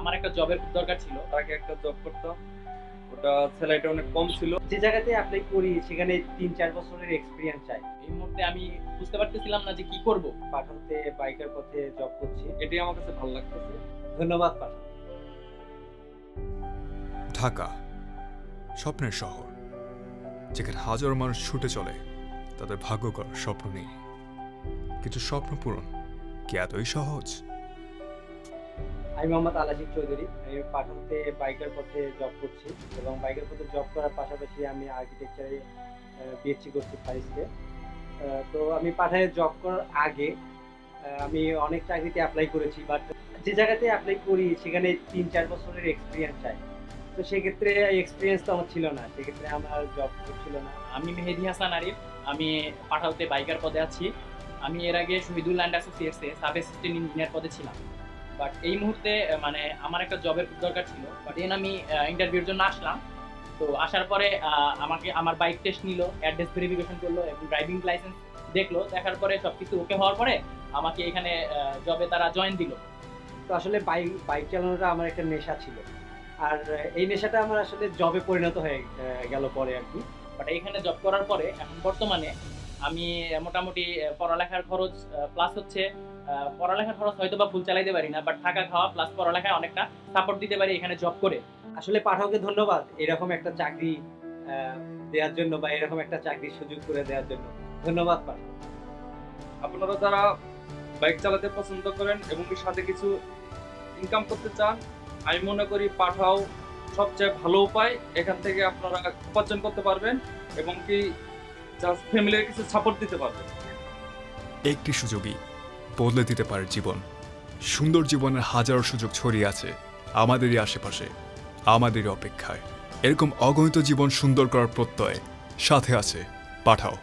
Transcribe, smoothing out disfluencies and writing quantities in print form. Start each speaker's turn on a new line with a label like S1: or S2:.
S1: আমার একটা জবের খুব দরকার ছিল।
S2: আগে একটা জব করতাম, ওটা স্যালারিটা অনেক কম ছিল।
S3: যে জায়গাতে অ্যাপ্লাই করি সেখানে ৩-৪ বছরের এক্সপিরিয়েন্স চাই।
S1: এই মুহূর্তে আমি বুঝতে পারতেছিলাম না যে কি করব।
S3: পাঠানতে বাইকের পথে জব করছি।
S2: এটাই আমার কাছে ভালো লাগতেছে।
S3: ধন্যবাদ পাঠান।
S4: ঢাকা স্বপ্নের শহর, যেখানে হাজারো মানুষ ছুটে চলে তাদের ভাগ্য করার স্বপ্ন নিয়ে। কিন্তু স্বপ্ন পূরণ কি এতই সহজ?
S3: আমি মোহাম্মদ আলাজিব চৌধুরী। আমি পাঠানতে বাইকের পথে জব করছি এবং বাইকের পথে জব করার পাশাপাশি আমি আর্কিটেকচারে বিএসসি করছি প্যারিসে। তো আমি পাঠানে জব করার আগে আমি অনেক চাকরিতে অ্যাপ্লাই করেছি, বাট যে জায়গাতে অ্যাপ্লাই করি সেখানে ৩-৪ বছরের এক্সপিরিয়েন্স চাই। তো সেক্ষেত্রে এক্সপিরিয়েন্স তো আমার ছিল না, সেক্ষেত্রে আমার জব ছিল না।
S1: আমি মেহেদি হাসান আরিফ, আমি পাঠাওতে বাইকার পদে আছি। আমি এর আগে শহীদুল ল্যান্ড অ্যাসোসিয়েটসে সাব অ্যাসিস্ট্যান্ট ইঞ্জিনিয়ার পদে ছিলাম। বাট এই মুহূর্তে মানে আমার একটা জবের খুব দরকার ছিল। বাট দেন আমি ইন্টারভিউর জন্য আসলাম। তো আসার পরে আমাকে আমার বাইক টেস্ট নিল, অ্যাড্রেস ভেরিফিকেশন করলো এবং ড্রাইভিং লাইসেন্স দেখলো। দেখার পরে সব কিছু ওকে হওয়ার পরে আমাকে এখানে জবে তারা জয়েন দিল।
S3: তো আসলে বাইক চালানোটা আমার একটা নেশা ছিল, আর এই নেশাটা আমার আসলে জবে পরিণত হয়ে গেল পরে আর কি।
S1: বাট এইখানে জব করার পরে এখন বর্তমানে আমি মোটামুটি পড়ালেখার খরচ প্লাস হচ্ছে পড়ালেখার খরচ হয়তো বা ফুল চালাইতে পারি না, বাট থাকা খাওয়া প্লাস পড়ালেখায় অনেকটা সাপোর্ট দিতে পারি এখানে জব করে।
S3: আসলে পাঠাওকে ধন্যবাদ এরকম একটা চাকরি দেওয়ার জন্য বা এরকম একটা চাকরির সুযোগ করে দেওয়ার জন্য। ধন্যবাদ পাঠাও।
S2: আপনারা যারা বাইক চালাতে পছন্দ করেন এবং সাথে কিছু ইনকাম করতে চান, আমি মনে করি পাঠাও সবচেয়ে ভালো উপায়। এখান থেকে আপনারা উপার্জন করতে পারবেন এবং কি জাস্ট ফ্যামিলির কিছু সাপোর্ট দিতে পারবেন।
S4: একটি সুযোগই বদলে দিতে পারে জীবন। সুন্দর জীবনের হাজারো সুযোগ ছড়িয়ে আছে আমাদেরই আশেপাশে, আমাদেরই অপেক্ষায়। এরকম অগণিত জীবন সুন্দর করার প্রত্যয় সাথে আছে পাঠাও।